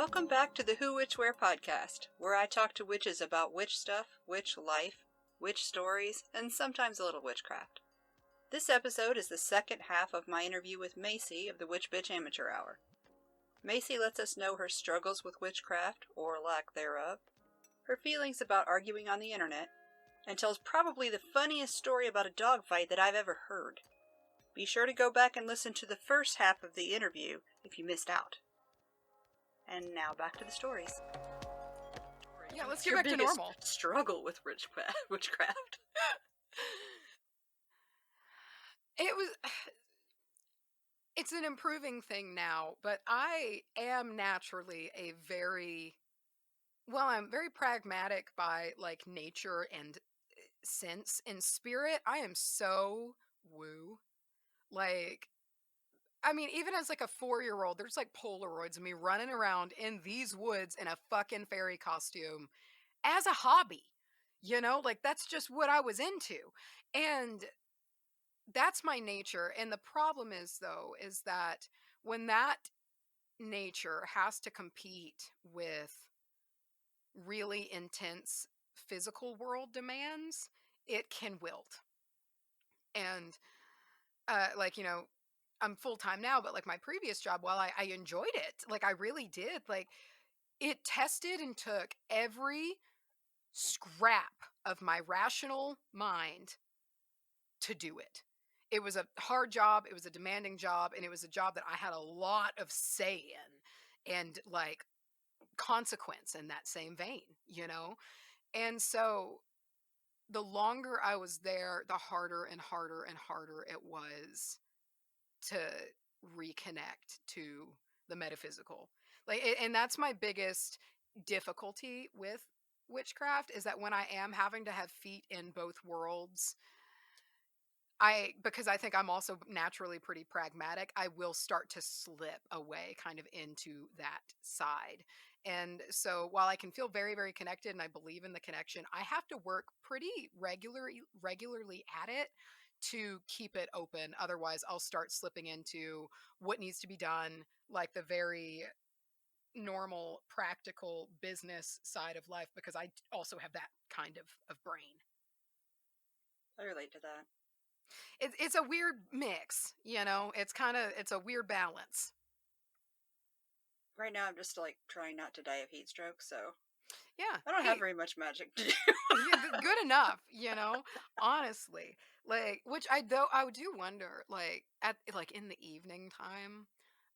Welcome back to the Who Witch Where podcast, where I talk to witches about witch stuff, witch life, witch stories, and sometimes a little witchcraft. This episode is the second half of my interview with Macy of the Witch Bitch Amateur Hour. Macy lets us know her struggles with witchcraft, or lack thereof, her feelings about arguing on the internet, and tells probably the funniest story about a dogfight that I've ever heard. Be sure to go back and listen to the first half of the interview if you missed out. And now back to the stories. Yeah, let's get back to normal. Struggle with witchcraft. It's an improving thing now, but I am naturally I'm very pragmatic by like nature and sense and spirit. I am so woo. Even as like a 4-year-old, there's like Polaroids of me running around in these woods in a fucking fairy costume as a hobby. That's just what I was into. And that's my nature. And the problem is that when that nature has to compete with really intense physical world demands, it can wilt. And I'm full-time now, but like my previous job, while I enjoyed it, like I really did, like it tested and took every scrap of my rational mind to do it. It was a hard job, it was a demanding job, and it was a job that I had a lot of say in and like consequence in that same vein, And so the longer I was there, the harder and harder and harder it was to reconnect to the metaphysical. And that's my biggest difficulty with witchcraft, is that when I am having to have feet in both worlds, because I think I'm also naturally pretty pragmatic, I will start to slip away kind of into that side. And so while I can feel very, very connected and I believe in the connection, I have to work pretty regularly at it to keep it open. Otherwise, I'll start slipping into what needs to be done, like the very normal, practical business side of life, because I also have that kind of brain. I relate to that. It's a weird mix, it's a weird balance. Right now, I'm just like trying not to die of heat stroke, so yeah, I don't have very much magic to do. Good enough, honestly. Which I do wonder, in the evening time,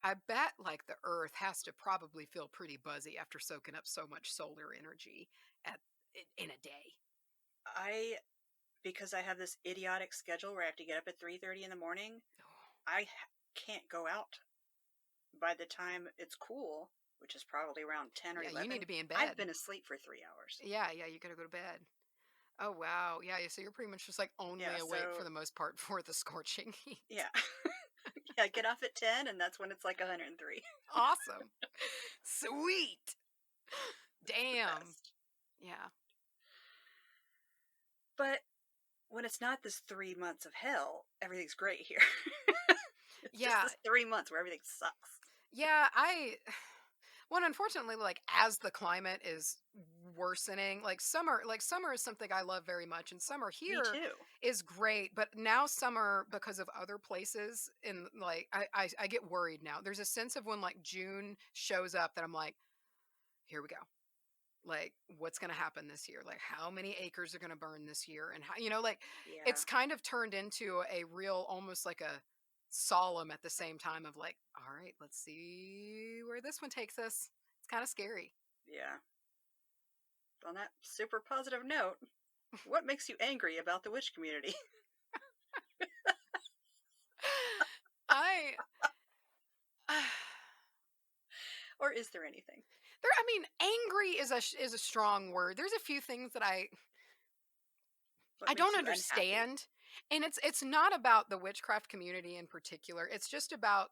I bet like the earth has to probably feel pretty buzzy after soaking up so much solar energy in a day. Because I have this idiotic schedule where I have to get up at 3:30 in the morning, I can't go out by the time it's cool, which is probably around 10 or 11. You need to be in bed. I've been asleep for 3 hours. Yeah, you gotta go to bed. Oh, wow. Yeah, so you're pretty much just like only awake for the most part for the scorching heat. Yeah. Yeah, get off at 10 and that's when it's like 103. Awesome. Sweet. Damn. Yeah. But when it's not this 3 months of hell, everything's great here. It's just this 3 months where everything sucks. Yeah, unfortunately, like as the climate is worsening, like summer is something I love very much, and summer here is great. But now summer, because of other places, in like I get worried now. There's a sense of when like June shows up that I'm like, here we go. Like, what's going to happen this year? Like, how many acres are going to burn this year? And how, it's kind of turned into a real, almost like a solemn at the same time of like, all right, let's see where this one takes us. It's kind of scary. Yeah. On that super positive note, what makes you angry about the witch community? Or is there anything? Angry is a strong word. There's a few things that I don't understand. Unhappy? And it's not about the witchcraft community in particular. It's just about,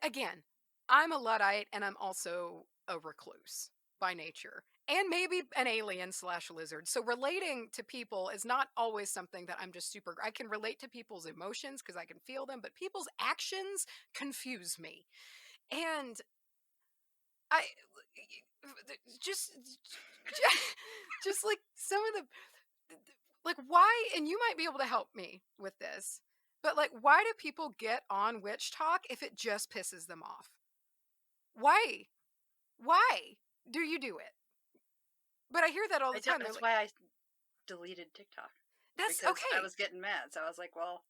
again, I'm a Luddite and I'm also a recluse by nature. And maybe an alien / lizard. So relating to people is not always something that I'm just I can relate to people's emotions because I can feel them, but people's actions confuse me. And I just just like some of like why, and you might be able to help me with this, but like why do people get on witch talk if it just pisses them off? Why? Why do you do it? But I hear that all I the don't, time. They're that's like, why I deleted TikTok that's because I okay. was getting mad. So I was like, well,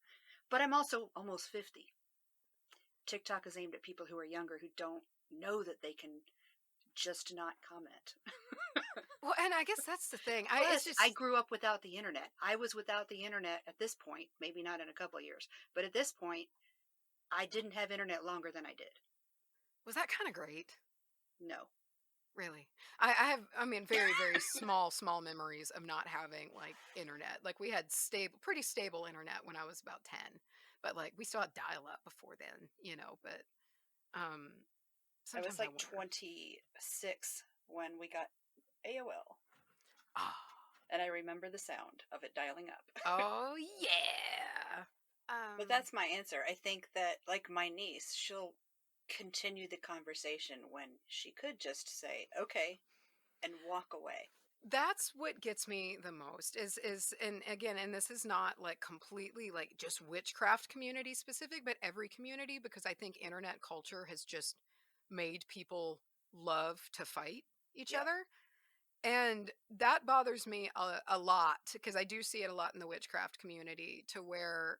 but I'm also almost 50. TikTok is aimed at people who are younger who don't know that they can just not comment. Well, and I guess that's the thing. It's Plus, I just, grew up without the internet. I was without the internet at this point, maybe not in a couple of years, but at this point, I didn't have internet longer than I did. was that kind of great? No. Really? I have, I mean, very, very small memories of not having like internet. Like we had pretty stable internet when I was about 10, but like we still had dial up before then, but, um, I was sometimes I like wonder. 26 when we got AOL, Oh, and I remember the sound of it dialing up. oh yeah. But that's my answer. I think that, like my niece, she'll continue the conversation when she could just say, okay, and walk away. That's what gets me the most and again, and this is not like completely like just witchcraft community specific, but every community, because I think internet culture has just made people love to fight each Yep. other. And that bothers me a lot because I do see it a lot in the witchcraft community to where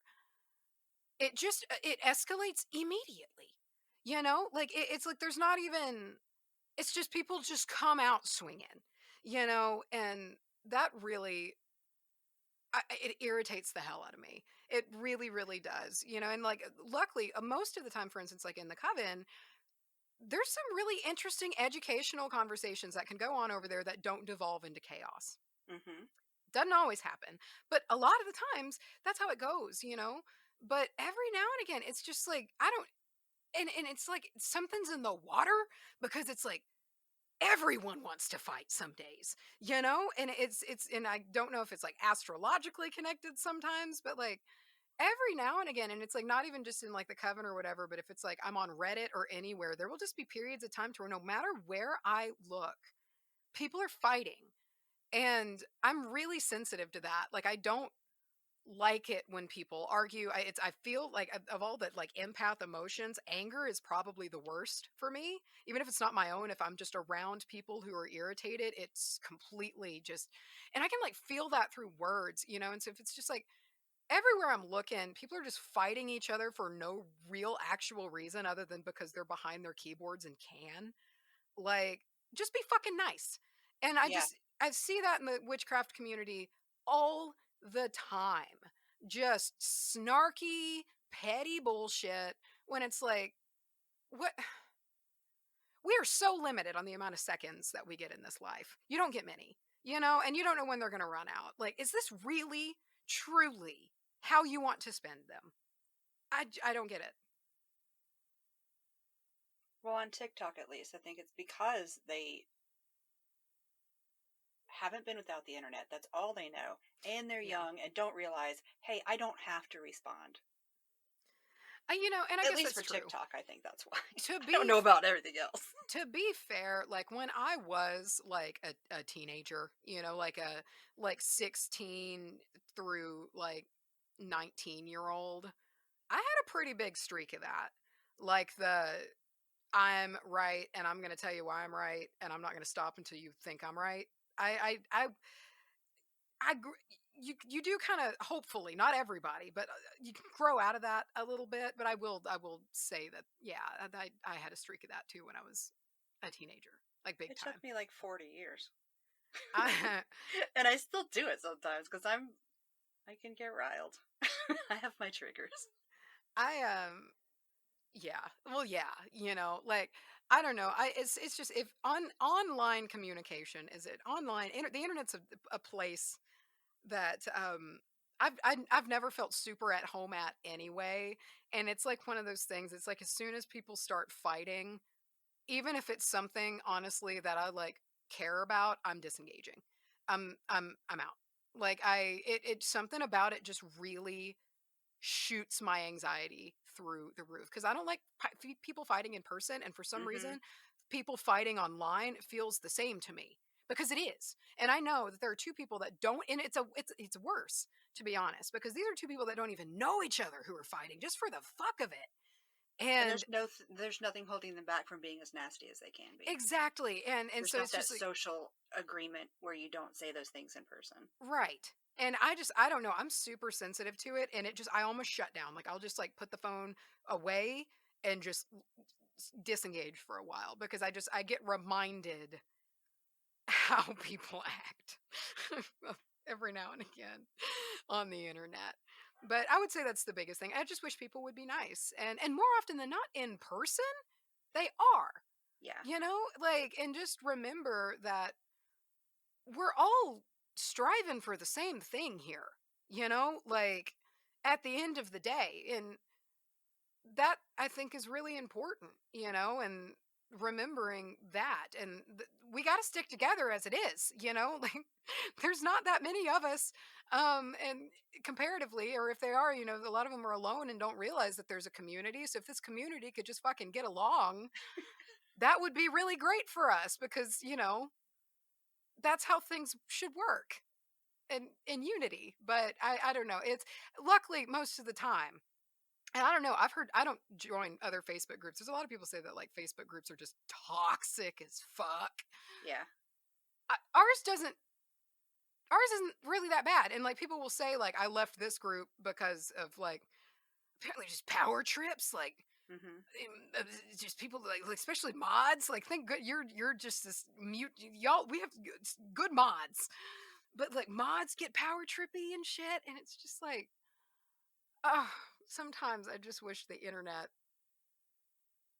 it escalates immediately. Like it's like there's not even, it's just people just come out swinging, and that really, it irritates the hell out of me. It really, really does, and like luckily, most of the time, for instance, like in the coven, there's some really interesting educational conversations that can go on over there that don't devolve into chaos. Hmm. Doesn't always happen, but a lot of the times that's how it goes, But every now and again, it's just like I don't, and it's like something's in the water because it's like everyone wants to fight some days, and and I don't know if it's like astrologically connected sometimes, but like every now and again, and it's like not even just in like the coven or whatever, but if it's like I'm on Reddit or anywhere, there will just be periods of time to where no matter where I look, people are fighting, and I'm really sensitive to that. Like I don't like it when people argue. I feel like of all the like empath emotions, anger is probably the worst for me. Even if it's not my own, if I'm just around people who are irritated, it's completely just, and I can like feel that through words, And so if it's just like everywhere I'm looking, people are just fighting each other for no real actual reason other than because they're behind their keyboards and can, like, just be fucking nice. And Yeah. I see that in the witchcraft community all the time. Just snarky, petty bullshit when it's like, what? We are so limited on the amount of seconds that we get in this life. You don't get many, and you don't know when they're going to run out. Like, is this really, truly how you want to spend them? I don't get it. Well, on TikTok at least, I think it's because they haven't been without the internet. That's all they know. And they're Yeah. young and don't realize, hey, I don't have to respond. And I At guess least that's for true. TikTok, I think that's why. To I don't be know about everything else. to be fair, like when I was like a teenager, like 16 through like 19-year-old, I had a pretty big streak of that. Like the I'm right and I'm going to tell you why I'm right and I'm not going to stop until you think I'm right. I gr- you do kind of, hopefully not everybody, but you can grow out of that a little bit, but I will say that yeah, I had a streak of that too when I was a teenager, like big It took time. me like 40 years. I And I still do it sometimes because I can get riled. I have my triggers. I yeah. Well, yeah, like I don't know. It's just if online communication is it online the internet's a place that I've never felt super at home at anyway, and it's like one of those things. It's like as soon as people start fighting, even if it's something honestly that I like care about, I'm disengaging. I'm out. Like it's something about it just really shoots my anxiety through the roof because I don't like people fighting in person, and for some Hmm. reason people fighting online feels the same to me, because it is. And I know that there are two people that don't, and it's worse, to be honest, because these are two people that don't even know each other who are fighting just for the fuck of it. And And there's nothing holding them back from being as nasty as they can be. exactly. And There's so not it's that just like, social agreement where you don't say those things in person. right. And I don't know, I'm super sensitive to it, and I almost shut down. Like, I'll just like put the phone away and just disengage for a while, because I get reminded how people act every now and again on the internet. But I would say that's the biggest thing. I just wish people would be nice, and more often than not in person, they are. Yeah. Like, and just remember that we're all striving for the same thing here. Like, at the end of the day, and that I think is really important, and remembering that, and we got to stick together as it is, like, there's not that many of us, and comparatively, or if they are, a lot of them are alone and don't realize that there's a community. So if this community could just fucking get along, that would be really great for us, because that's how things should work, and in unity. But I don't know, it's luckily most of the time. And I don't know. I don't join other Facebook groups. There's a lot of people say that like Facebook groups are just toxic as fuck. Yeah. Ours doesn't. Ours isn't really that bad. And like, people will say like, I left this group because of like, apparently just power trips. Like, just people like especially mods. Like, thank good you're just this mute. Y'all, we have good mods, but like, mods get power trippy and shit, and it's just like, oh, sometimes I just wish the internet,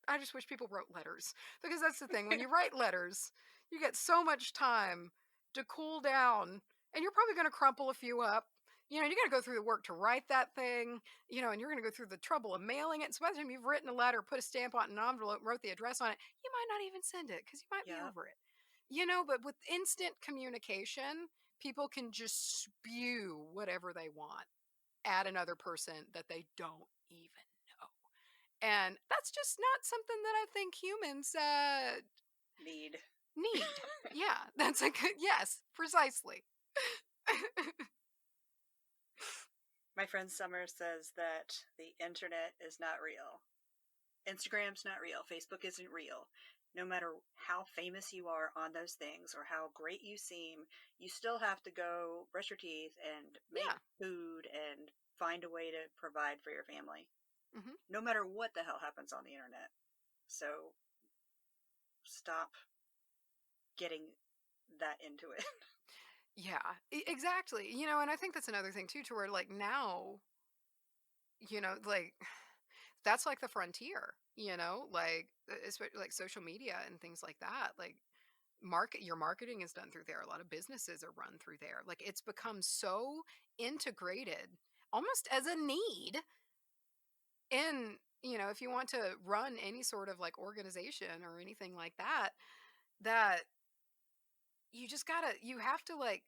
I just wish people wrote letters, because that's the thing. When you write letters, you get so much time to cool down, and you're probably going to crumple a few up. You got to go through the work to write that thing, and you're going to go through the trouble of mailing it. So by the time you've written a letter, put a stamp on an envelope, wrote the address on it, you might not even send it because you might be Yeah. over it. But with instant communication, people can just spew whatever they want at another person that they don't even know. And that's just not something that I think humans Need. Yeah, that's a good, yes, precisely. My friend Summer says that the internet is not real. Instagram's not real. Facebook isn't real. No matter how famous you are on those things or how great you seem, you still have to go brush your teeth and make Yeah. food and find a way to provide for your family. Hmm. No matter what the hell happens on the internet. So stop getting that into it. Yeah, exactly. And I think that's another thing too, to where like now, like, that's like the frontier, like, especially like social media and things like that. Like, your marketing is done through there. A lot of businesses are run through there. Like, it's become so integrated, almost as a need. And, if you want to run any sort of like organization or anything like that, that you have to like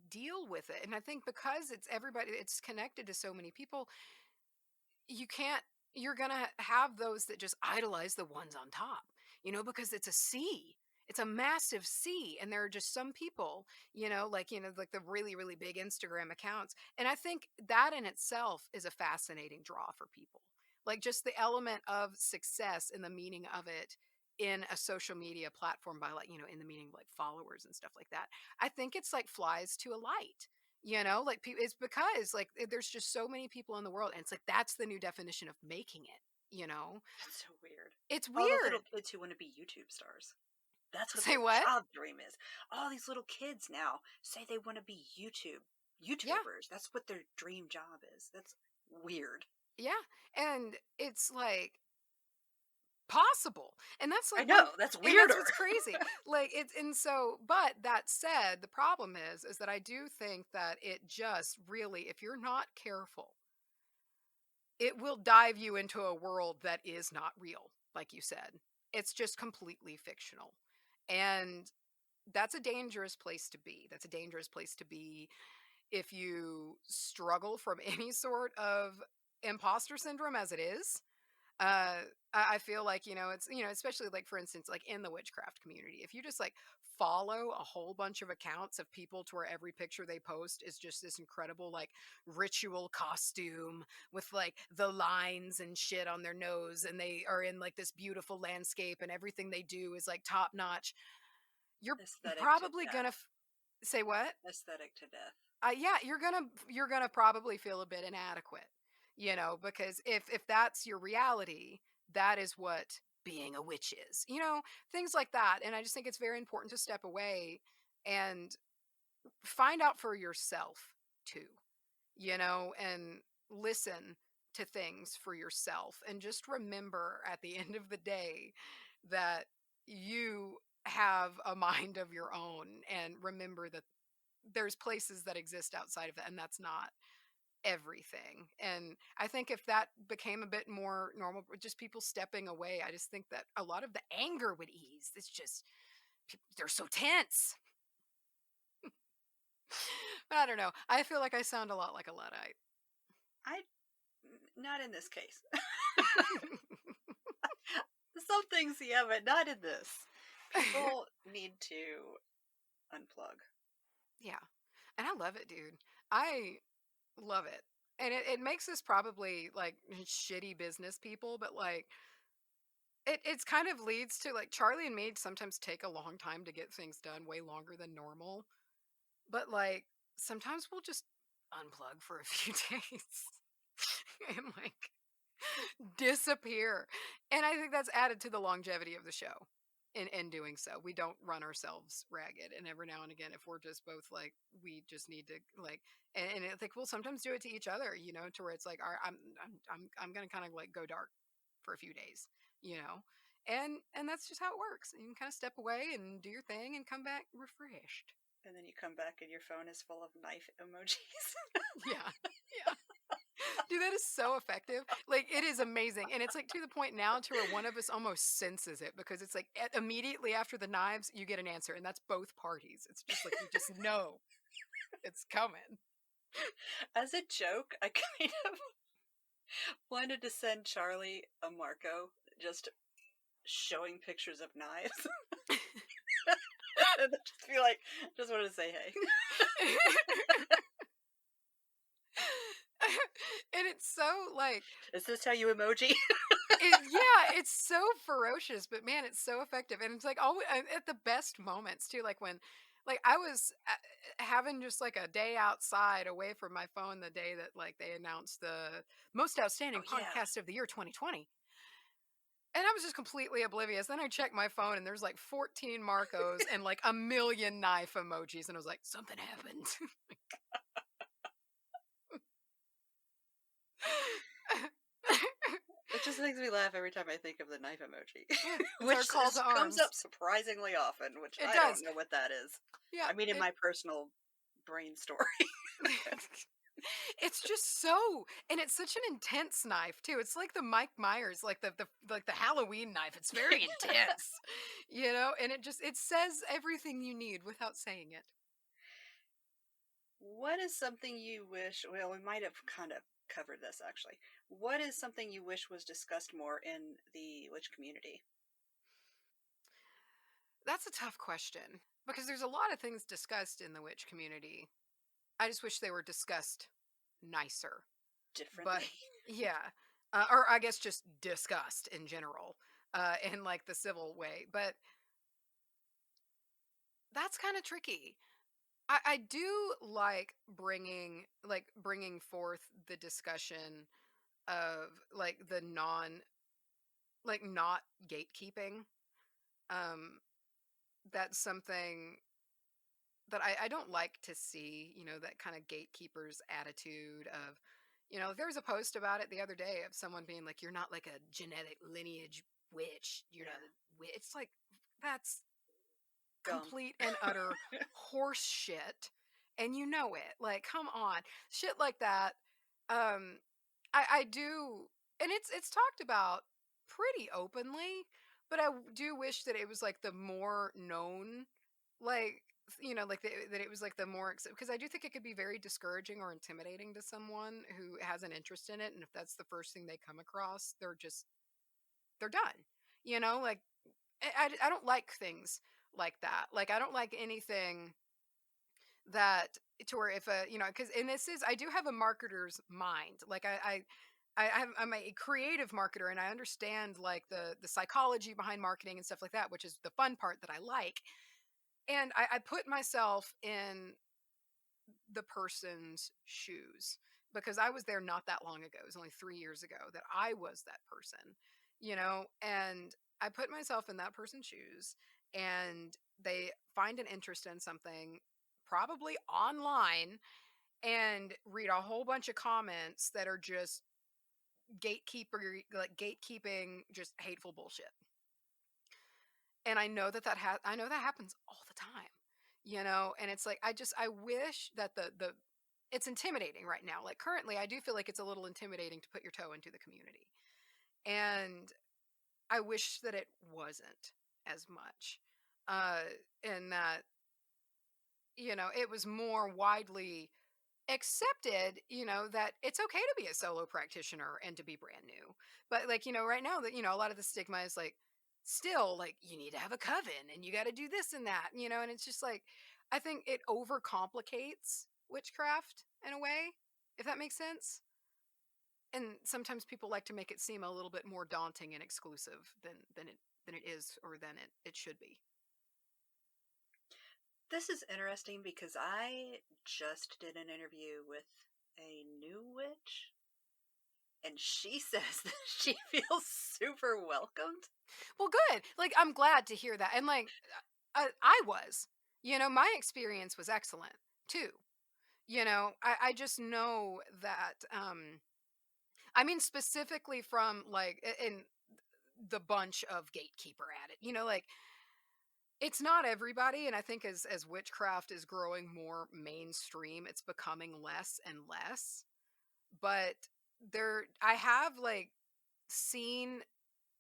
deal with it. And I think because it's connected to so many people, you can't, you're going to have those that just idolize the ones on top, because it's a sea. It's a massive sea. And there are just some people, like the really, really big Instagram accounts. And I think that in itself is a fascinating draw for people. Like, just the element of success and the meaning of it in a social media platform, by like, in the meaning of like followers and stuff like that. I think it's like flies to a light. Like, it's because like there's just so many people in the world, and it's like that's the new definition of making it. That's so weird. It's All those weird. little kids who want to be YouTube stars. That's what Say their what? job dream is. All these little kids now say they want to be YouTubers. Yeah. That's what their dream job is. That's weird. Yeah. And it's like possible. And that's I like know, that's and weirder. that's what's crazy. Like, it's, and so, but that said, the problem is that I do think that it just really, if you're not careful, it will dive you into a world that is not real, like you said. It's just completely fictional. And that's a dangerous place to be. That's a dangerous place to be if you struggle from any sort of imposter syndrome as it is. Uh, I feel like, it's, especially like, for instance, like in the witchcraft community, if you just like follow a whole bunch of accounts of people to where every picture they post is just this incredible like ritual costume with like the lines and shit on their nose, and they are in like this beautiful landscape and everything they do is like top notch, you're Aesthetic to probably gonna death. say what? Aesthetic to death. Yeah, you're gonna probably feel a bit inadequate, because if that's your reality, that is what being a witch is, things like that. And I just think it's very important to step away and find out for yourself too, and listen to things for yourself, and just remember at the end of the day that you have a mind of your own, and remember that there's places that exist outside of that, and that's not everything. And I think if that became a bit more normal, just people stepping away, I just think that a lot of the anger would ease. It's just they're so tense. But I don't know. I feel like I sound a lot like a Luddite. I not in this case. Some things, yeah, but not in this. People need to unplug. Yeah. And I love it, dude. I love it. And it makes us probably like shitty business people, but like it's kind of leads to like Charlie and me sometimes take a long time to get things done, way longer than normal. But like sometimes we'll just unplug for a few days and like disappear. And I think that's added to the longevity of the show. In doing so, we don't run ourselves ragged. And every now and again, if we're just both like, we just need to like, and it's like we'll sometimes do it to each other, to where it's like, all right, I'm gonna kind of like go dark for a few days, you know, and that's just how it works. You can kind of step away and do your thing and come back refreshed. And then you come back and your phone is full of knife emojis. Yeah, yeah. Dude, that is so effective. Like, it is amazing. And it's like to the point now to where one of us almost senses it, because it's like immediately after the knives, you get an answer, and that's both parties. It's just like you just know it's coming. As a joke, I kind of wanted to send Charlie a Marco just showing pictures of knives. And just be like, just wanted to say hey. And it's so like, is this how you emoji? yeah, it's so ferocious, but man, it's so effective. And it's like always at the best moments too, like when like I was having just like a day outside away from my phone the day that like they announced the most outstanding Oh, yeah. podcast of the year 2020. And I was just completely oblivious. Then I checked my phone and there's like 14 Marcos and like a million knife emojis. And I was like, something happened. It just makes me laugh every time I think of the knife emoji. It's Which our call to comes arms. up surprisingly often, which It I does. don't know what that is. Yeah. I mean, in my personal brain story. It's just so, and it's such an intense knife too. It's like the Mike Myers, like the like the Halloween knife. It's very intense, and it says everything you need without saying it. What is something you wish, well, we might have kind of covered this actually. What is something you wish was discussed more in the witch community? That's a tough question, because there's a lot of things discussed in the witch community. I just wish they were discussed nicer. Differently? But yeah, or I guess just discussed in general, in like the civil way. But that's kind of tricky. I do like bringing forth the discussion of like the not gatekeeping. Um, that's something that I don't like to see, that kind of gatekeeper's attitude of, there was a post about it the other day of someone being like, you're not like a genetic lineage witch. You're not a witch. It's like, that's Dumb. complete and utter horse shit. And you know it. Like, come on. Shit like that. I do, and it's talked about pretty openly, but I do wish that it was like the more known, like, like that it was like the more, because I do think it could be very discouraging or intimidating to someone who has an interest in it, and if that's the first thing they come across, they're just they're done. You know, like I don't like things like that. Like I don't like anything that to where if a because and this is I do have a marketer's mind. Like I'm a creative marketer and I understand like the psychology behind marketing and stuff like that, which is the fun part that I like. And I put myself in the person's shoes because I was there not that long ago. It was only 3 years ago that I was that person, and I put myself in that person's shoes and they find an interest in something, probably online, and read a whole bunch of comments that are just gatekeeping, just hateful bullshit. And I know that happens all the time, and it's like I wish that the it's intimidating right now. Like currently I do feel like it's a little intimidating to put your toe into the community. And I wish that it wasn't as much. Uh and that it was more widely accepted, that it's okay to be a solo practitioner and to be brand new. But like, right now that, a lot of the stigma is like still like you need to have a coven and you got to do this and that, and it's just like I think it overcomplicates witchcraft in a way, if that makes sense. And sometimes people like to make it seem a little bit more daunting and exclusive than it is or than it should be. This is interesting because I just did an interview with a new witch, and she says that she feels super welcomed. Well, good. Like I'm glad to hear that. And like I was, my experience was excellent too. I just know that I mean specifically from like in the bunch of gatekeeper at it. Like it's not everybody, and I think as witchcraft is growing more mainstream, it's becoming less and less. But there I have like seen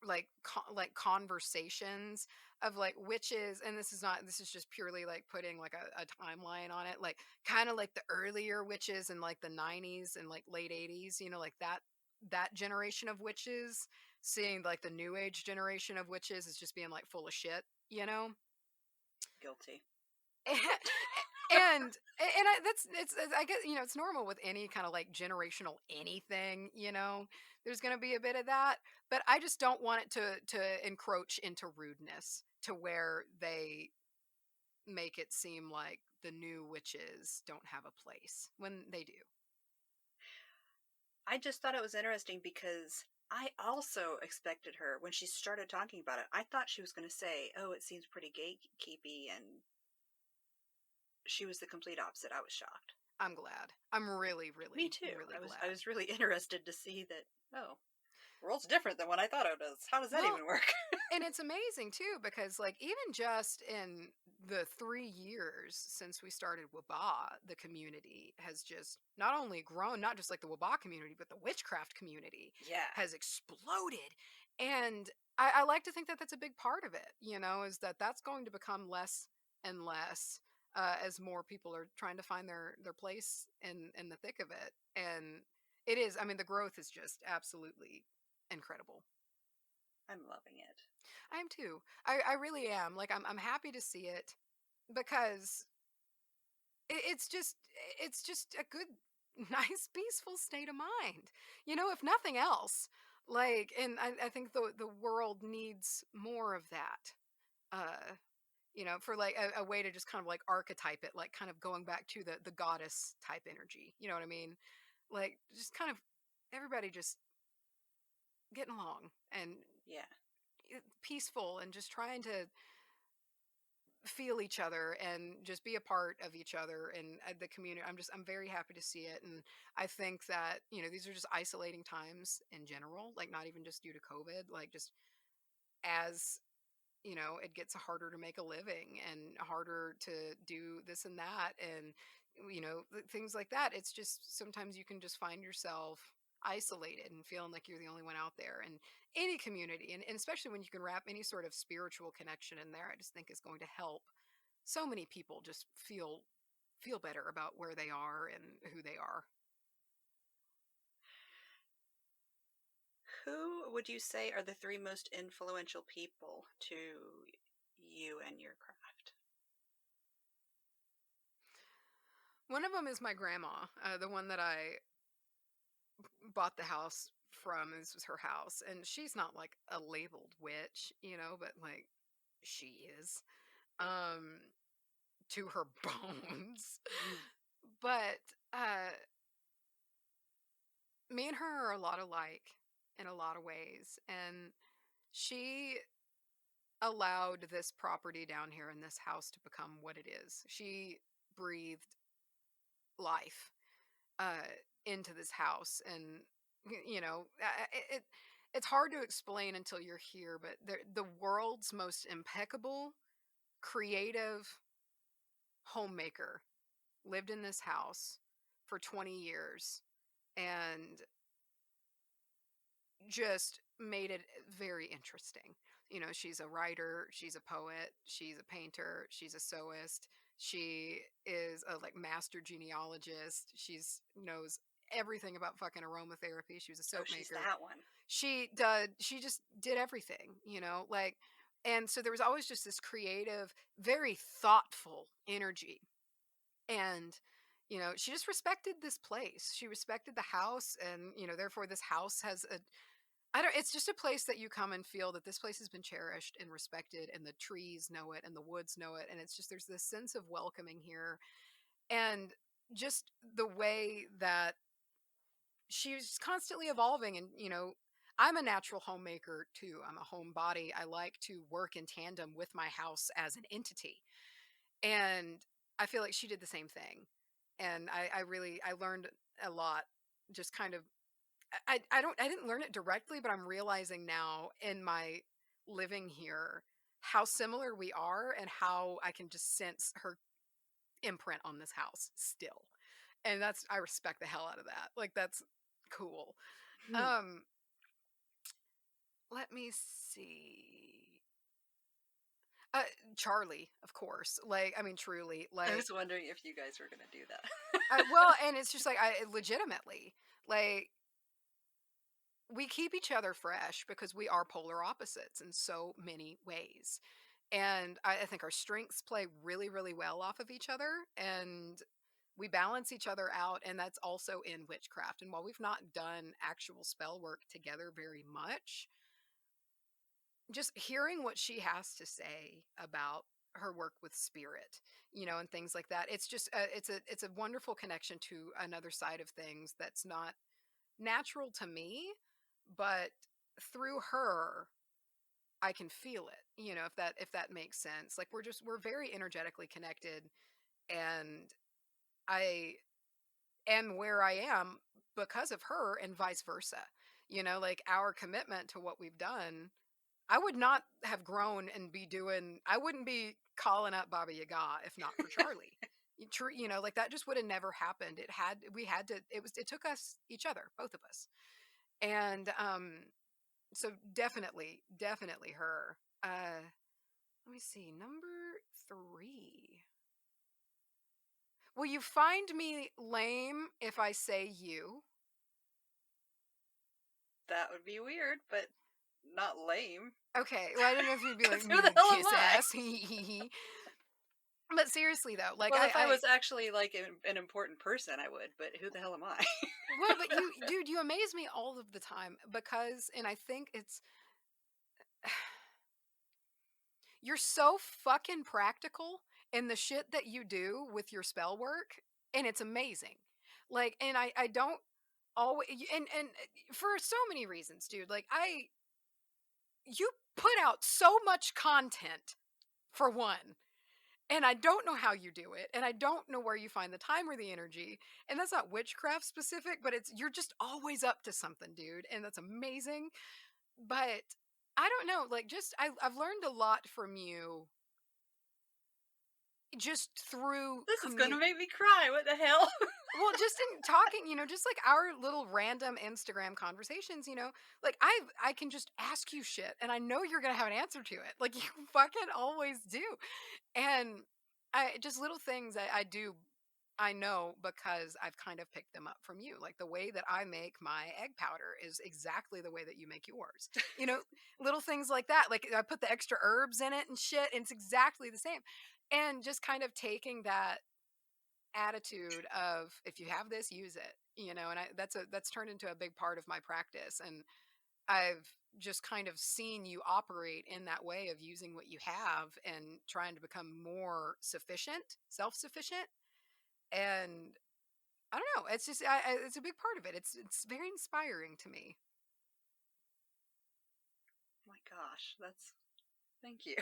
like like conversations of like witches, and this is just purely like putting like a timeline on it, like kind of like the earlier witches in like the 90s and like late 80s, like that generation of witches, seeing like the new age generation of witches is just being like full of shit, Guilty. That's it's I guess it's normal with any kind of like generational anything. There's going to be a bit of that, but I just don't want it to encroach into rudeness to where they make it seem like the new witches don't have a place when they do. I just thought it was interesting because I also expected her, when she started talking about it, I thought she was going to say, oh, it seems pretty gatekeepy, and she was the complete opposite. I was shocked. I'm glad. I'm really, really, Me too. really glad. I was really interested to see that, oh, the world's different than what I thought it was. How does that Well, even work? and it's amazing too because like even just in the 3 years since we started WBAH, the community has just not only grown, not just like the WBAH community, but the witchcraft community Yeah. has exploded. And I like to think that that's a big part of it, is that that's going to become less and less as more people are trying to find their place in the thick of it. And it is, I mean, the growth is just absolutely incredible. I'm loving it. I am too. I really am. Like I'm happy to see it because it's just a good, nice, peaceful state of mind. If nothing else. Like, and I think the world needs more of that. Uh, for like a way to just kind of like archetype it, like kind of going back to the goddess type energy. You know what I mean? Like just kind of everybody just getting along and Yeah. peaceful and just trying to feel each other and just be a part of each other and the community. I'm very happy to see it. And I think that these are just isolating times in general, like not even just due to COVID, like just as it gets harder to make a living and harder to do this and that, and things like that. It's just sometimes you can just find yourself isolated and feeling like you're the only one out there. And any community, and especially when you can wrap any sort of spiritual connection in there, I just think is going to help so many people just feel better about where they are and who they are. Who would you say are the three most influential people to you and your craft? One of them is my grandma, the one that I bought the house from. This was her house, and she's not like a labeled witch, but like she is, um, to her bones. But uh, me and her are a lot alike in a lot of ways, and she allowed this property down here in this house to become what it is. She breathed life uh, into this house, and it's hard to explain until you're here. But the world's most impeccable, creative homemaker lived in this house for 20 years and just made it very interesting. She's a writer, she's a poet, she's a painter, she's a sewist. She is a like master genealogist. She's knows everything about fucking aromatherapy. She was a Oh, soap she's maker. that one. She just did everything, like, and so there was always just this creative, very thoughtful energy. And she just respected this place. She respected the house, and therefore this house has a I don't it's just a place that you come and feel that this place has been cherished and respected, and the trees know it and the woods know it, and it's just there's this sense of welcoming here. And just the way that she's constantly evolving. And I'm a natural homemaker too. I'm a homebody. I like to work in tandem with my house as an entity, and I feel like she did the same thing. And I learned a lot, just kind of. I didn't learn it directly, but I'm realizing now in my living here how similar we are, and how I can just sense her imprint on this house still. And I respect the hell out of that. Like, that's cool. Um let me see. Uh Charlye, of course. Like, I mean, truly, I like, was wondering if you guys were going to do that. well, and it's just like, I legitimately, like, we keep each other fresh because we are polar opposites in so many ways. And I think our strengths play really, really well off of each other, and we balance each other out. And that's also in witchcraft. And while we've not done actual spell work together very much, just hearing what she has to say about her work with spirit, and things like that, it's just it's a wonderful connection to another side of things that's not natural to me, but through her I can feel it, if that makes sense. Like, we're very energetically connected, and I am where I am because of her, and vice versa. Like, our commitment to what we've done, I would not have grown and I wouldn't be calling up Baba Yaga if not for Charlye. True, like, that just would have never happened. We had to, it took us, each other, both of us. And so definitely her. Let me see, number 3. Will you find me lame if I say you? That would be weird, but not lame. Okay, well, I didn't know if you'd be like, Who the hell am kiss I? ass. But seriously though, like, Well, if I was actually like an important person, I would, but who the hell am I? well, but dude, you amaze me all of the time, because, and I think it's, you're so fucking practical in the shit that you do with your spell work, and it's amazing. Like, and I don't always, and for so many reasons, dude. Like, you put out so much content, for one, and I don't know how you do it, and I don't know where you find the time or the energy. And that's not witchcraft specific, but you're just always up to something, dude, and that's amazing. But I don't know, like, just I've learned a lot from you just through This is gonna make me cry. What the hell? well, just in talking, just like our little random Instagram conversations, like, I can just ask you shit, and I know you're gonna have an answer to it, like, you fucking always do. And I just little things I do I know because I've kind of picked them up from you. Like the way that I make my egg powder is exactly the way that you make yours. You know, little things like that. Like I put the extra herbs in it and shit, and it's exactly the same. And just kind of taking that attitude of if you have this, use it. You know, and that's turned into a big part of my practice. And I've just kind of seen you operate in that way of using what you have and trying to become more sufficient, self-sufficient. And I don't know. It's just it's a big part of it. It's very inspiring to me. My gosh, that's thank you.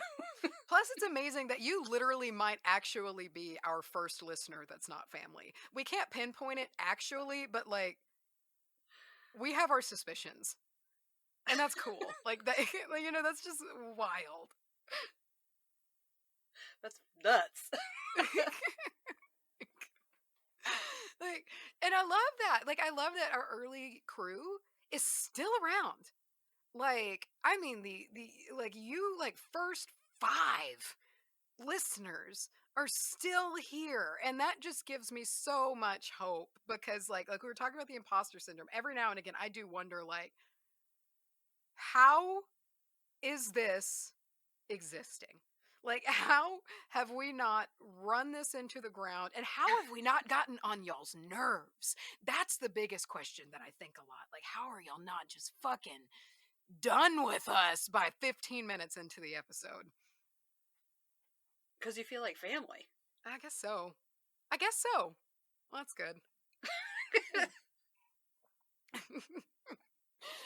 Plus, it's amazing that you literally might actually be our first listener that's not family. We can't pinpoint it actually, but like we have our suspicions, and that's cool. Like that, you know, that's just wild. That's nuts. Like, and I love that. Like, I love that our early crew is still around. Like, I mean, the like you like first 5 listeners are still here, and that just gives me so much hope because like we were talking about the imposter syndrome. Every now and again, I do wonder like, how is this existing? Like, how have we not run this into the ground? And how have we not gotten on y'all's nerves? That's the biggest question that I think a lot. Like, how are y'all not just fucking done with us by 15 minutes into the episode? Because you feel like family. I guess so. I guess so. Well, that's good.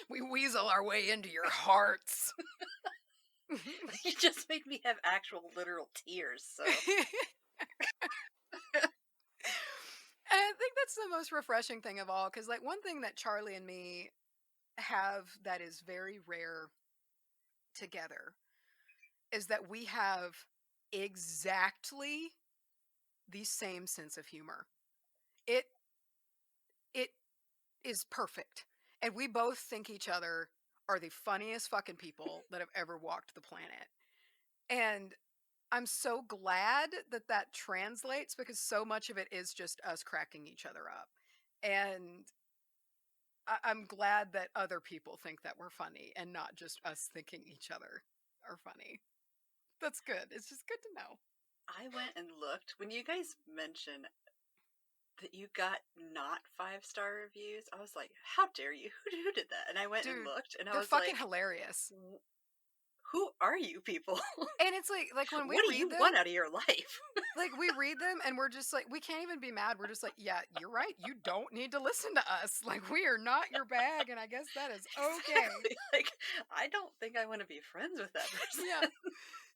We weasel our way into your hearts. You just made me have actual literal tears. So. And I think that's the most refreshing thing of all, because like one thing that Charlye and me have that is very rare together is that we have exactly the same sense of humor. It it is perfect. And we both think each other are the funniest fucking people that have ever walked the planet. And I'm so glad that that translates because so much of it is just us cracking each other up. And I'm glad that other people think that we're funny and not just us thinking each other are funny. That's good. It's just good to know. I went and looked when you guys mentioned that you got not 5-star reviews. I was like, how dare you? Who did that? And I went and looked, and I was fucking like, hilarious. Who are you people? And it's like when we what do read you them, want out of your life? like we read them and we're just like, we can't even be mad. We're just like, yeah, you're right. You don't need to listen to us. Like we are not your bag, and I guess that is okay. Exactly. Like I don't think I want to be friends with that person.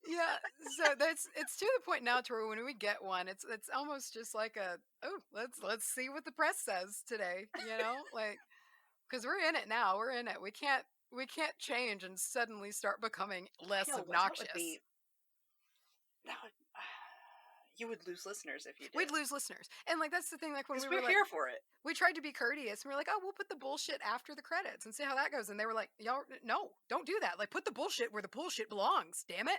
Yeah. So it's to the point now to where when we get one, it's almost just like a, oh, let's see what the press says today, you know? Like because we're in it now. We're in it. We can't change and suddenly start becoming less obnoxious. That would, you would lose listeners if you did. We'd lose listeners. And like that's the thing, like when we we're were here like, for it. We tried to be courteous and we are like, oh, we'll put the bullshit after the credits and see how that goes. And they were like, y'all, no, don't do that. Like put the bullshit where the bullshit belongs, damn it.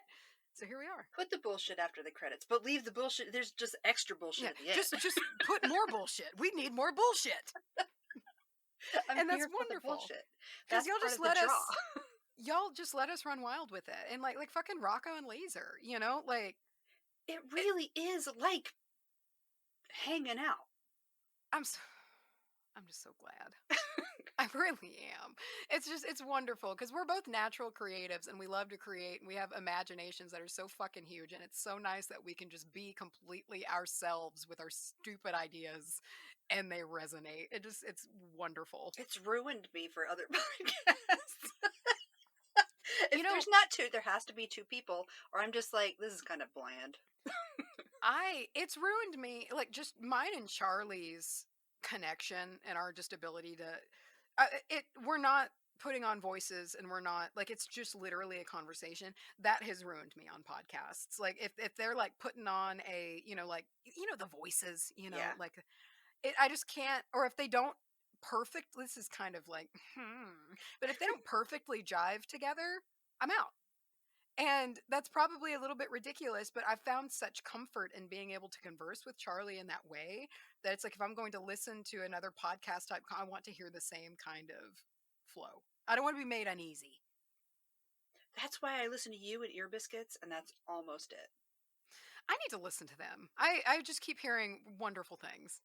So here we are. Put the bullshit after the credits, but leave the bullshit. There's just extra bullshit at the end. Just put more bullshit. We need more bullshit. And that's wonderful. Because y'all just let us. Y'all just let us run wild with it, and like fucking Rocco and Laser, you know, like it really is like hanging out. I'm just so glad. I really am. It's wonderful because we're both natural creatives and we love to create and we have imaginations that are so fucking huge, and it's so nice that we can just be completely ourselves with our stupid ideas and they resonate. It's wonderful. It's ruined me for other podcasts. If there's not two, there has to be two people, or I'm just like, this is kind of bland. It's ruined me, like just mine and Charlie's connection and our just ability to we're not putting on voices and we're not like, it's just literally a conversation that has ruined me on podcasts. Like if they're like putting on a, like, the voices, like I just can't, or if they don't this is kind of like, but if they don't perfectly jive together, I'm out. And that's probably a little bit ridiculous, but I've found such comfort in being able to converse with Charlie in that way that it's like if I'm going to listen to another podcast type, I want to hear the same kind of flow. I don't want to be made uneasy. That's why I listen to you and Ear Biscuits, and that's almost it. I need to listen to them. I just keep hearing wonderful things.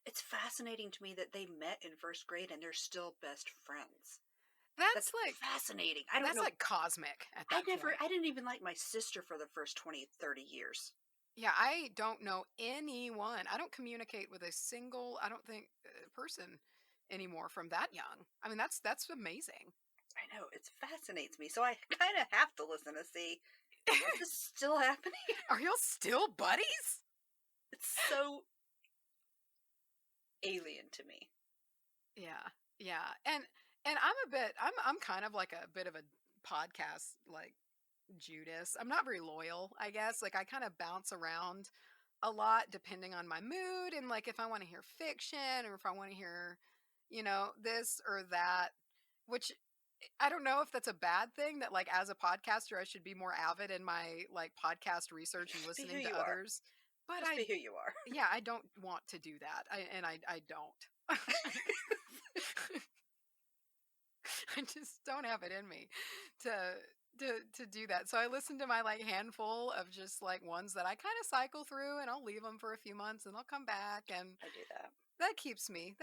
It's fascinating to me that they met in first grade and they're still best friends. That's like fascinating. I don't that's know. like cosmic at that point. I didn't even like my sister for the first 20, 30 years. Yeah, I don't know anyone. I don't communicate with a single, I don't think, person anymore from that young. I mean, that's amazing. I know, it fascinates me. So I kind of have to listen to see, is this still happening? Are y'all still buddies? It's so alien to me. Yeah, yeah, and I'm kind of like a bit of a podcast like Judas. I'm not very loyal, I guess. Like I kind of bounce around a lot depending on my mood and like if I want to hear fiction or if I want to hear, this or that, which I don't know if that's a bad thing that like as a podcaster I should be more avid in my like podcast research and listening to others. But Just be who you are. Yeah, I don't want to do that. I don't. I just don't have it in me to do that. So I listen to my like handful of just like ones that I kind of cycle through and I'll leave them for a few months and I'll come back and I do that. That keeps me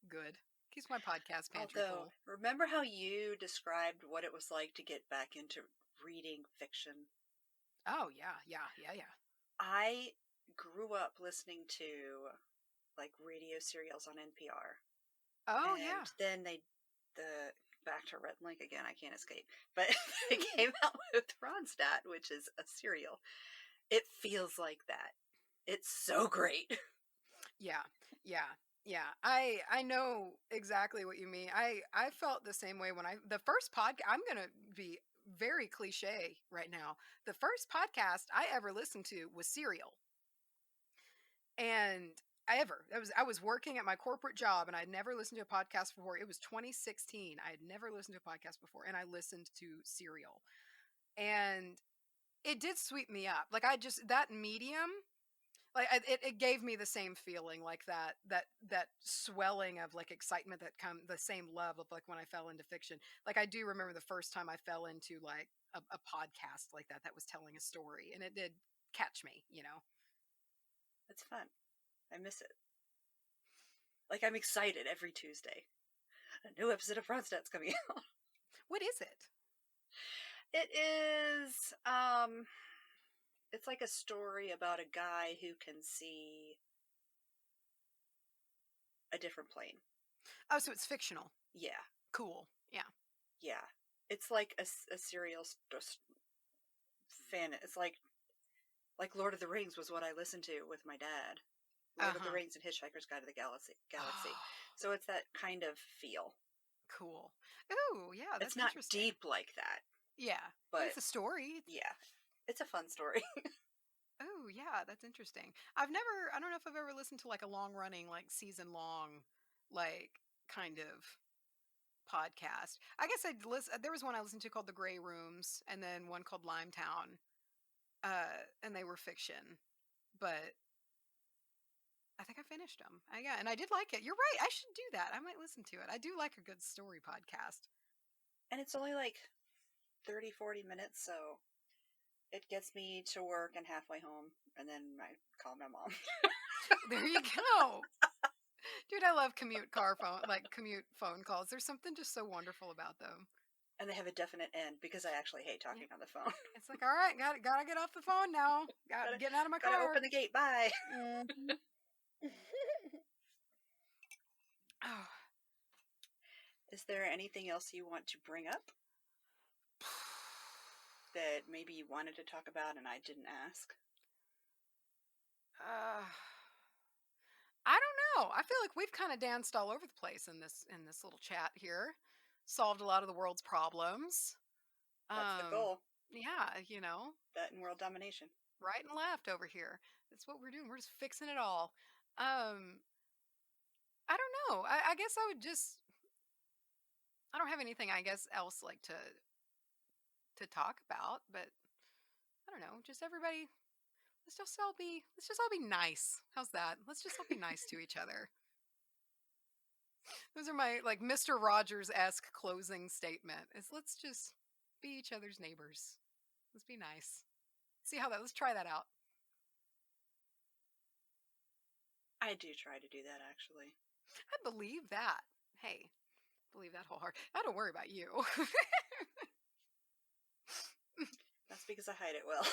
good. Keeps my podcast pantry full. Remember how you described what it was like to get back into reading fiction? Oh yeah. I grew up listening to like radio serials on NPR. Oh and yeah. Then back to Red Link again, I can't escape. But they came out with Ronstadt, which is a serial. It feels like that. It's so great. Yeah. I know exactly what you mean. I felt the same way when the first podcast, I'm going to be very cliche right now. The first podcast I ever listened to was Serial. And I was working at my corporate job and I'd never listened to a podcast before. It was 2016. I had never listened to a podcast before and I listened to Serial. And it did sweep me up. Like that medium, like it gave me the same feeling, like that swelling of like excitement the same love of like when I fell into fiction. Like I do remember the first time I fell into like a podcast like that was telling a story, and it did catch me. It's fun. I miss it. Like I'm excited every Tuesday. A new episode of Ronstadt's coming out. What is it? It is it's like a story about a guy who can see a different plane. Oh, so it's fictional. Yeah. Cool. Yeah. Yeah. It's like a serial fan. It's like Lord of the Rings was what I listened to with my dad. Lord of the Rings and Hitchhiker's Guide to the Galaxy. So it's that kind of feel. Cool. Oh, yeah, that's It's not deep like that. Yeah, but it's a story. Yeah. It's a fun story. Oh, yeah, that's interesting. I don't know if I've ever listened to like a long running, like season long, like kind of podcast. I guess there was one I listened to called The Grey Rooms and then one called Limetown. And they were fiction, but I think I finished them. Yeah, and I did like it. You're right. I should do that. I might listen to it. I do like a good story podcast. And it's only like 30, 40 minutes, so it gets me to work and halfway home, and then I call my mom. There you go. Dude, I love commute phone calls. There's something just so wonderful about them. And they have a definite end because I actually hate talking on the phone. It's like, all right, gotta get off the phone now. Getting out of my car. Gotta open the gate. Bye. Oh. Is there anything else you want to bring up that maybe you wanted to talk about and I didn't ask? I don't know. I feel like we've kind of danced all over the place in this little chat here. Solved a lot of the world's problems. That's the goal. Yeah, that and world domination. Right and left over here. That's what we're doing. We're just fixing it all. I don't know. I guess I don't have anything, I guess, else like to to talk about, but I don't know, just everybody, let's just all be nice. How's that? Let's just all be nice to each other. Those are my like Mr. Rogers-esque closing statement. Is let's just be each other's neighbors. Let's be nice. Let's try that out. I do try to do that, actually. I believe that. Hey, believe that wholeheartedly. I don't worry about you. That's because I hide it well.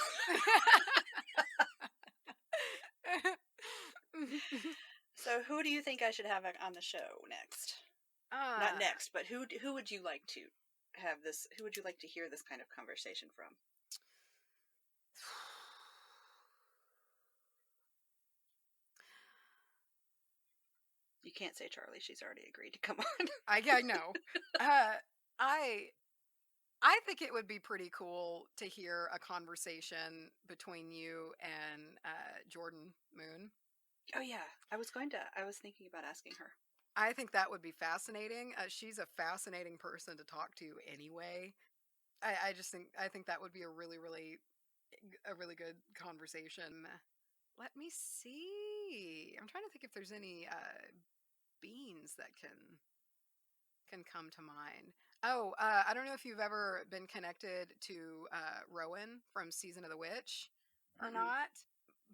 So who do you think I should have on the show next? Not next, but who would you like to have this? Who would you like to hear this kind of conversation from? You can't say Charlye. She's already agreed to come on. I know. I think it would be pretty cool to hear a conversation between you and Jordan Moon. Oh yeah, I was thinking about asking her. I think that would be fascinating. She's a fascinating person to talk to anyway. I think that would be a really good conversation. Let me see. I'm trying to think if there's any beans that can come to mind. Oh, I don't know if you've ever been connected to Rowan from Season of the Witch or not,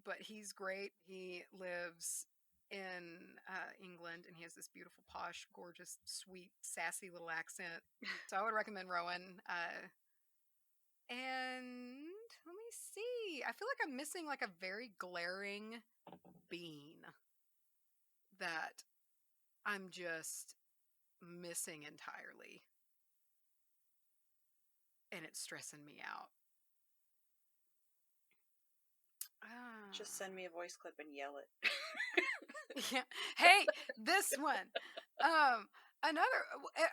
but he's great. He lives in England, and he has this beautiful, posh, gorgeous, sweet, sassy little accent. So I would recommend Rowan. And let me see. I feel like I'm missing like a very glaring bean that I'm just missing entirely. And it's stressing me out. Just send me a voice clip and yell it. Yeah. Hey, this one. Another.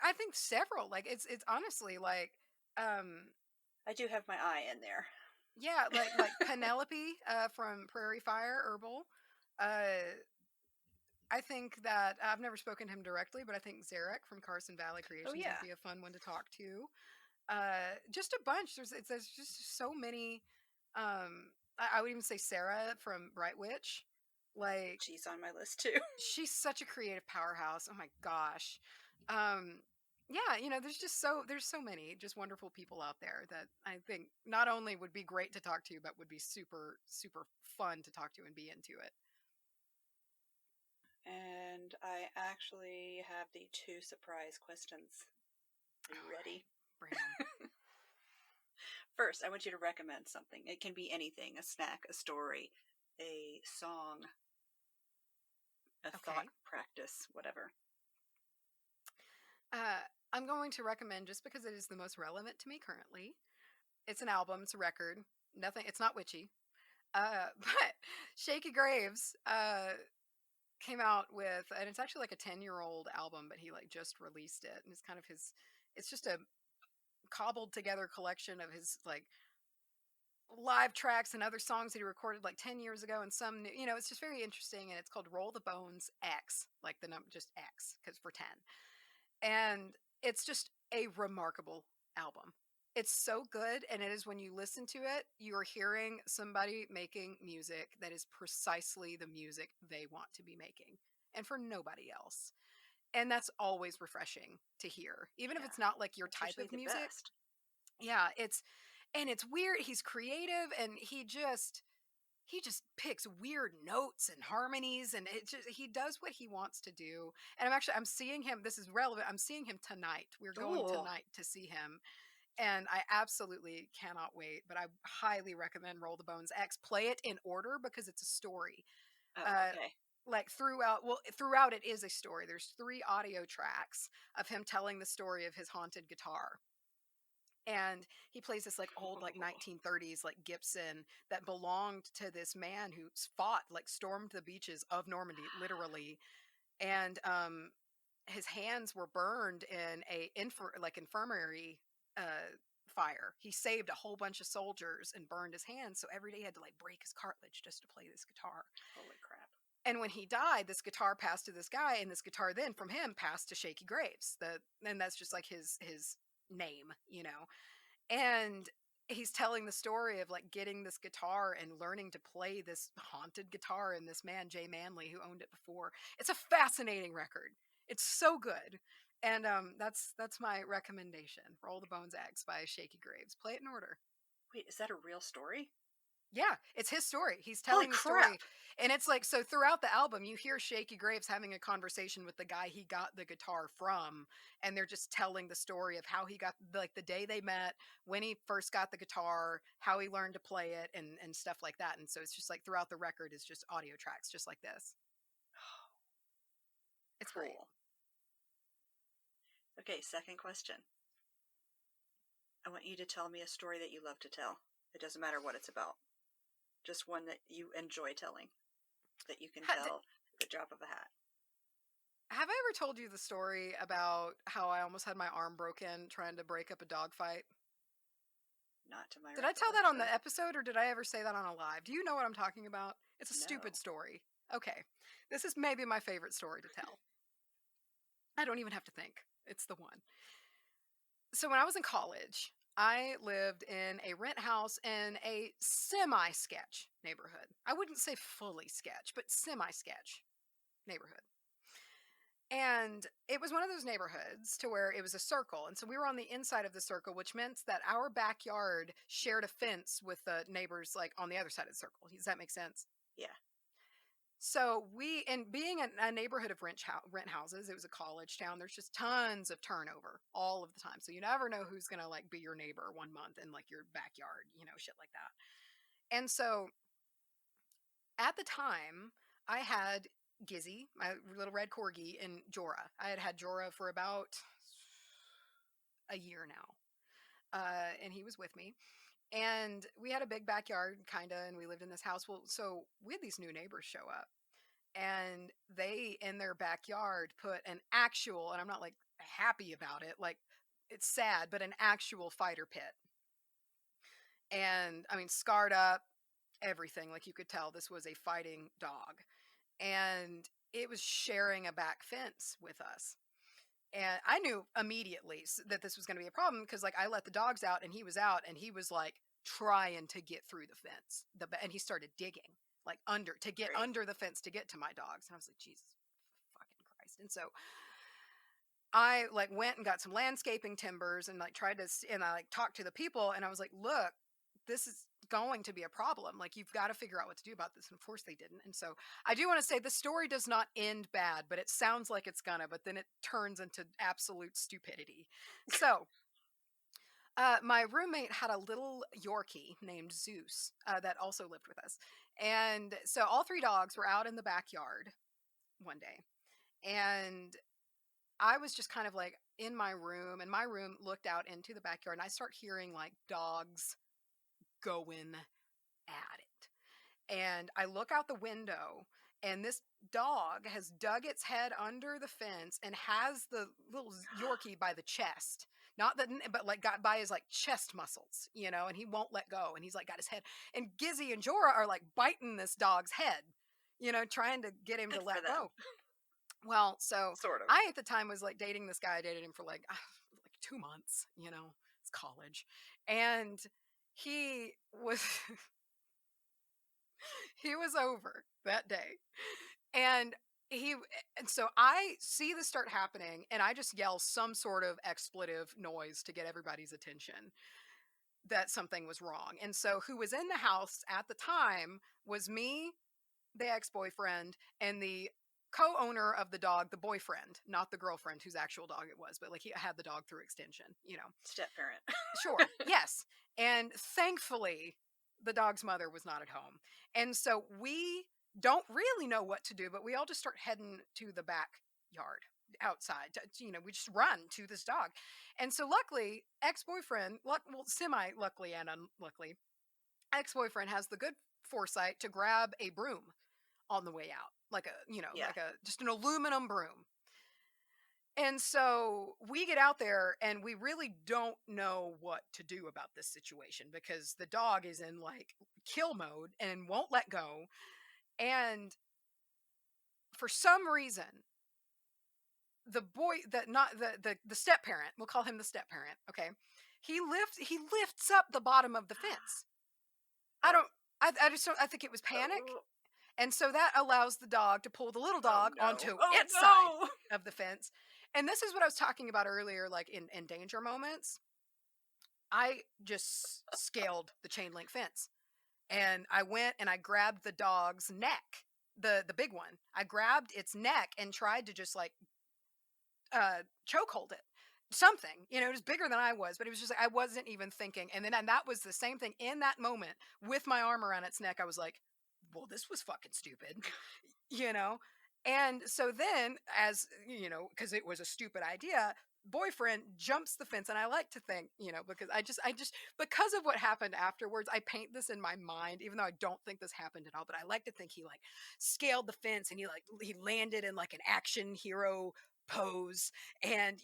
I think several. Like it's honestly like. I do have my eye in there. Yeah, like Penelope from Prairie Fire Herbal. I think that I've never spoken to him directly, but I think Zarek from Carson Valley Creations would be a fun one to talk to. Just a bunch. There's just so many. I would even say Sarah from Bright Witch. Like she's on my list too. She's such a creative powerhouse. Oh my gosh. Yeah, there's so many just wonderful people out there that I think not only would be great to talk to, but would be super, super fun to talk to and be into it. And I actually have the 2 surprise questions. Are you ready? Bring them. First, I want you to recommend something. It can be anything: a snack, a story, a song, a thought practice, whatever. I'm going to recommend, just because it is the most relevant to me currently. It's an album. It's a record. It's not witchy. But Shaky Graves came out with, and it's actually like a 10-year-old album, but he like just released it, and it's kind of it's just a cobbled together collection of his like live tracks and other songs that he recorded like 10 years ago, and some new, it's just very interesting, and it's called Roll the Bones X, like the number just X, because for 10. And it's just a remarkable album. It's so good, and it is, when you listen to it, you are hearing somebody making music that is precisely the music they want to be making, and for nobody else. And that's always refreshing to hear, even if it's not like your type of music. Best. Yeah, it's weird. He's creative, and he just picks weird notes and harmonies, and he does what he wants to do. And I'm seeing him. This is relevant. I'm seeing him tonight. We're going tonight to see him. And I absolutely cannot wait, but I highly recommend Roll the Bones X. Play it in order because it's a story. Oh, okay. Like throughout it is a story. There's 3 audio tracks of him telling the story of his haunted guitar. And he plays this like old, like 1930s, like Gibson that belonged to this man who stormed the beaches of Normandy, literally. And his hands were burned in a infirmary fire. He saved a whole bunch of soldiers and burned his hands, so every day he had to like break his cartilage just to play this guitar. Holy crap. And when he died, this guitar passed to this guy, and this guitar then from him passed to Shaky Graves. And that's just like his name, And he's telling the story of like getting this guitar and learning to play this haunted guitar, and this man Jay Manley who owned it before. It's a fascinating record. It's so good. And that's my recommendation. Roll the Bones X by Shaky Graves. Play it in order. Wait, is that a real story? Yeah, it's his story. He's Holy telling the crap! story. And it's like, so throughout the album, you hear Shaky Graves having a conversation with the guy he got the guitar from. And they're just telling the story of how he got, like, the day they met, when he first got the guitar, how he learned to play it, and stuff like that. And so it's just like throughout the record is just audio tracks, just like this. It's Cool. great. Okay, second question. I want you to tell me a story that you love to tell. It doesn't matter what it's about. Just one that you enjoy telling, that you can tell at the drop of a hat. Have I ever told you the story about how I almost had my arm broken trying to break up a dog fight? Not to my Did I tell that on the recollection. episode, or did I ever say that on a live? Do you know what I'm talking about? It's a No. stupid story. Okay. This is maybe my favorite story to tell. I don't even have to think. It's the one. So when I was in college, I lived in a rent house in a semi-sketch neighborhood. I wouldn't say fully sketch, but semi-sketch neighborhood. And it was one of those neighborhoods to where it was a circle. And so we were on the inside of the circle, which meant that our backyard shared a fence with the neighbors like on the other side of the circle. Does that make sense? Yeah. So and being a neighborhood of rent houses, it was a college town. There's just tons of turnover all of the time. So you never know who's going to like be your neighbor one month in like your backyard, shit like that. And so at the time, I had Gizzy, my little red corgi, and Jorah. I had Jorah for about a year now. And he was with me. And we had a big backyard, kind of, and we lived in this house. Well, so we had these new neighbors show up. And they, in their backyard, put an actual, and I'm not like happy about it, like it's sad, but an actual fighter pit. And I mean, scarred up, everything. Like you could tell this was a fighting dog. And it was sharing a back fence with us. And I knew immediately that this was going to be a problem because, like, I let the dogs out and he was out and he was like trying to get through the fence. And he started digging like under the fence to get to my dogs. And I was like, Jesus fucking Christ. And so I like went and got some landscaping timbers and like and I like talked to the people and I was like, look, this is going to be a problem. Like, you've got to figure out what to do about this. And of course they didn't. And so I do want to say the story does not end bad, but it sounds like it's gonna, but then it turns into absolute stupidity. So my roommate had a little Yorkie named Zeus that also lived with us. And so all three dogs were out in the backyard one day. And I was just kind of like in my room, and my room looked out into the backyard. And I start hearing like dogs going at it. And I look out the window, and this dog has dug its head under the fence and has the little Yorkie by the chest. Not that, but like got by his like chest muscles, and he won't let go. And he's like got his head. And Gizzy and Jorah are like biting this dog's head, trying to get him to let go. Well, so sort of. I at the time was like dating this guy. I dated him for like 2 months, it's college. And he was he was over that day. And so I see this start happening and I just yell some sort of expletive noise to get everybody's attention that something was wrong. And so who was in the house at the time was me, the ex-boyfriend, and the co-owner of the dog, the boyfriend, not the girlfriend whose actual dog it was, but like he had the dog through extension, Step parent. Sure. Yes. And thankfully the dog's mother was not at home. And so we don't really know what to do, but we all just start heading to the backyard outside. We just run to this dog. And so luckily, ex-boyfriend, semi-luckily and unluckily, ex-boyfriend has the good foresight to grab a broom on the way out. Like just an aluminum broom. And so we get out there and we really don't know what to do about this situation because the dog is in like kill mode and won't let go. And for some reason, the step parent, we'll call him the step parent. Okay. he lifts up the bottom of the fence. I think it was panic. And so that allows the dog to pull the little dog onto its side of the fence. And this is what I was talking about earlier, like in danger moments. I just scaled the chain link fence. And I went and I grabbed the dog's neck, the big one. I grabbed its neck and tried to just like choke hold it. Something, it was bigger than I was, but it was just like I wasn't even thinking. And that was the same thing in that moment with my arm around its neck. I was like, well, this was fucking stupid, And so then, as because it was a stupid idea, boyfriend jumps the fence, and I like to think, because I just because of what happened afterwards, I paint this in my mind, even though I don't think this happened at all. But I like to think he like scaled the fence and he landed in like an action hero pose, and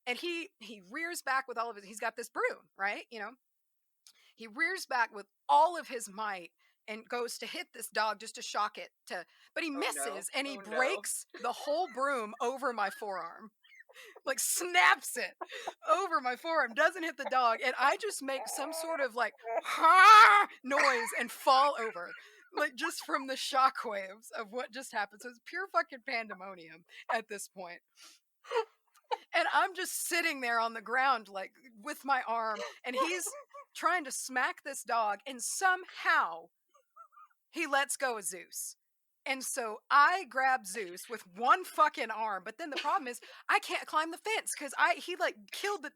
and he rears back with all of his. He's got this broom, right? He rears back with all of his might and goes to hit this dog just to shock it but he misses and he breaks the whole broom over my forearm. Like snaps it over my forearm, doesn't hit the dog, and I just make some sort of like noise and fall over, like just from the shockwaves of what just happened. So it's pure fucking pandemonium at this point. And I'm just sitting there on the ground, like with my arm, and he's trying to smack this dog, and somehow he lets go of Zeus. And so I grab Zeus with one fucking arm, but then the problem is I can't climb the fence because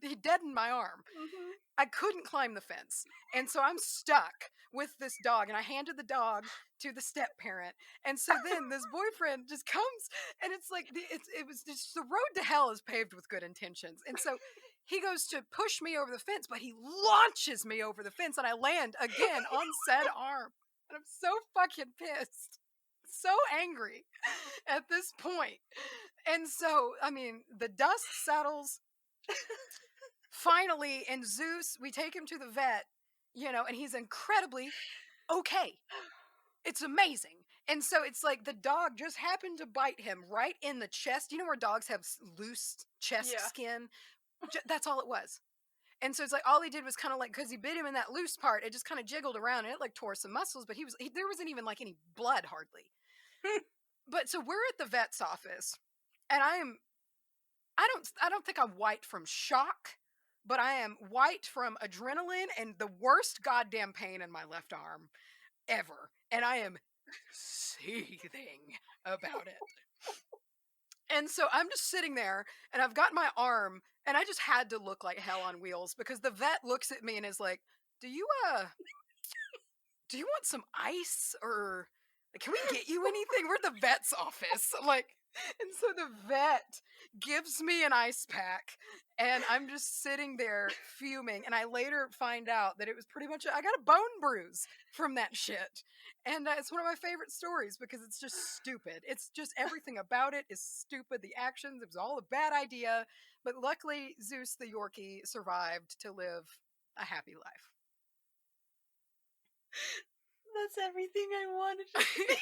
he deadened my arm. Mm-hmm. I couldn't climb the fence. And so I'm stuck with this dog, and I handed the dog to the step parent. And so then this boyfriend just comes, and it's like, it was just, the road to hell is paved with good intentions. And so he goes to push me over the fence, but he launches me over the fence, and I land again on said arm. And I'm so fucking pissed. So angry at this point. And so, I mean, the dust settles finally, and Zeus, we take him to the vet, and he's incredibly okay. It's amazing. And so it's like the dog just happened to bite him right in the chest. You know where dogs have loose chest skin? That's all it was. And so it's like all he did was kind of like, because he bit him in that loose part, it just kind of jiggled around and it like tore some muscles, but there wasn't even like any blood hardly. But so we're at the vet's office, and I don't think I'm white from shock, but I am white from adrenaline and the worst goddamn pain in my left arm ever. And I am seething about it. And so I'm just sitting there, and I've got my arm, and I just had to look like hell on wheels because the vet looks at me and is like, do you want some ice, or can we get you anything? We're at the vet's office. And so the vet gives me an ice pack, and I'm just sitting there fuming. And I later find out that it was pretty much, I got a bone bruise from that shit. And it's one of my favorite stories because it's just stupid. It's just everything about it is stupid. The actions, it was all a bad idea. But luckily, Zeus the Yorkie survived to live a happy life. That's everything I wanted to see.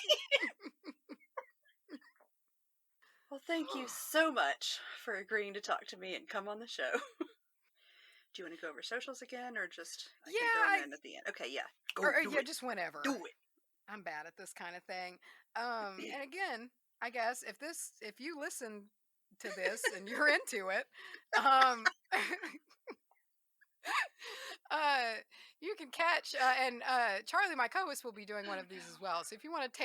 Well, thank you so much for agreeing to talk to me and come on the show. Do you want to go over socials again, or just I can throw them in at the end? Okay, yeah. Just whenever. Do it. I'm bad at this kind of thing. And again, I guess if you listen to this and you're into it, you can catch and Charlye, my co-host, will be doing one of these as well. So if you want to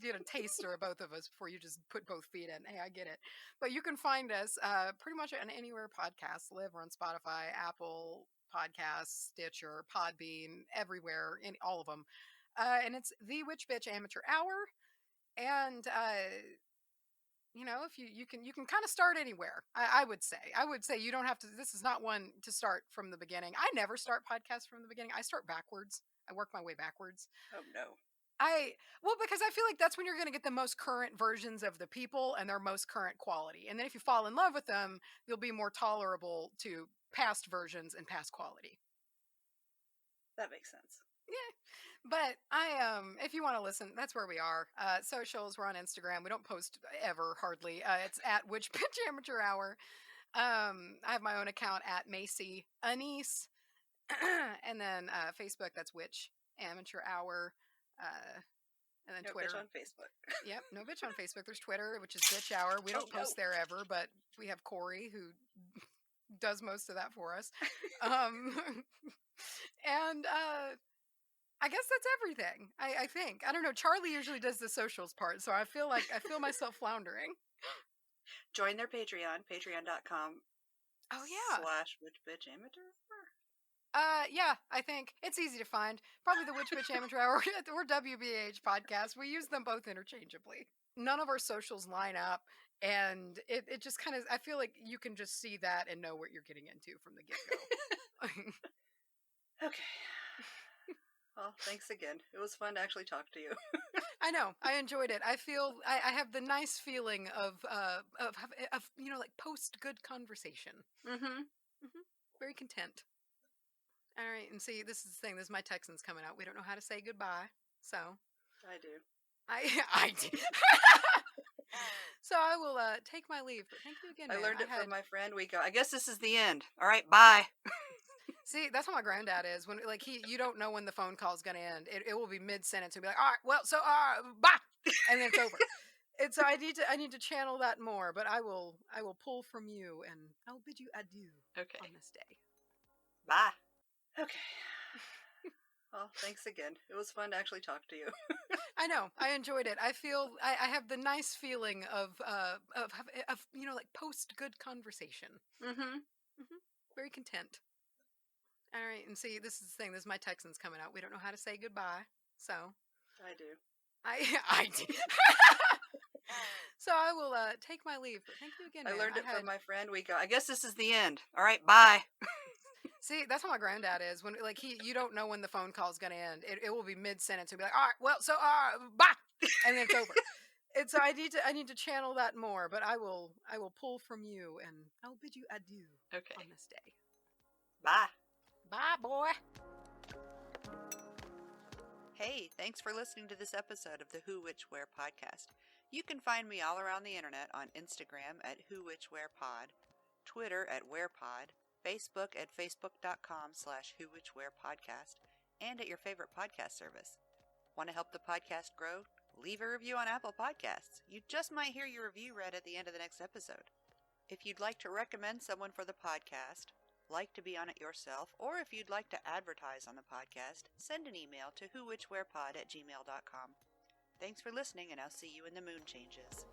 get a taster of both of us before you just put both feet in, hey, I get it. But you can find us pretty much on anywhere podcasts live. We're on Spotify, Apple Podcasts, Stitcher, Podbean, everywhere, in all of them. And it's the Witch Bitch Amateur Hour. And if you can kind of start anywhere. I would say you don't have to. This is not one to start from the beginning. I never start podcasts from the beginning. I start backwards. I work my way backwards. Oh no. Because I feel like that's when you're going to get the most current versions of the people and their most current quality. And then if you fall in love with them, you'll be more tolerable to past versions and past quality. That makes sense. Yeah. But if you want to listen, that's where we are. Socials, we're on Instagram. We don't post ever, hardly. It's at Witch Bitch Amateur Hour. I have my own account at Macy Anise. And then Facebook, that's Witch Amateur Hour. And then No Twitter. bitch on Facebook. Yep, no bitch on Facebook. There's Twitter, which is Bitch Hour. We don't post there ever, but we have Corey who does most of that for us. And I guess that's everything. I think. I don't know. Charlye usually does the socials part, so I feel myself floundering. Join their Patreon, patreon.com. Oh yeah. /witchbitchamateur. Yeah, I think it's easy to find. Probably the Witch Bitch Amateur Hour or WBAH podcast. We use them both interchangeably. None of our socials line up, and it just kind of, I feel like you can just see that and know what you're getting into from the get-go. Okay. Well, thanks again. It was fun to actually talk to you. I know. I enjoyed it. I feel I have the nice feeling of like post good conversation. Mm-hmm. Very content. All right, and see, this is the thing. This is my Texans coming out. We don't know how to say goodbye, so I do. I do. So I will take my leave. But thank you again. I man. learned it from my friend. We go, I guess this is the end. All right, bye. See, that's how my granddad is. When you don't know when the phone call is going to end. It will be mid sentence. He'll be like, all right, well, so bye, and then it's over. And so I need to channel that more. But I will pull from you, and I will bid you adieu. Okay. On this day. Bye. Okay. Well, thanks again. It was fun to actually talk to you. I know. I enjoyed it. I feel I have the nice feeling of like post good conversation. Very content. All right, and see, this is the thing. This is my Texans coming out. We don't know how to say goodbye, so I do. I do. So I will take my leave. But thank you again. I man. learned it from my friend. We go, I guess this is the end. All right, bye. See, that's how my granddad is. When you don't know when the phone call is going to end. It will be mid sentence. He'll be like, all right, well, so bye, and then it's over. And so I need to channel that more. But I will pull from you, and I will bid you adieu. Okay. On this day. Bye. Bye, boy. Hey, thanks for listening to this episode of the Who Which Where podcast. You can find me all around the internet on Instagram at Who Which Where Pod, Twitter at WherePod, Facebook at facebook.com/Who Which Where podcast, and at your favorite podcast service. Want to help the podcast grow? Leave a review on Apple Podcasts. You just might hear your review read at the end of the next episode. If you'd like to recommend someone for the podcast, like to be on it yourself, or if you'd like to advertise on the podcast, send an email to whowhicwherepod@gmail.com. Thanks for listening, and I'll see you in the moon changes.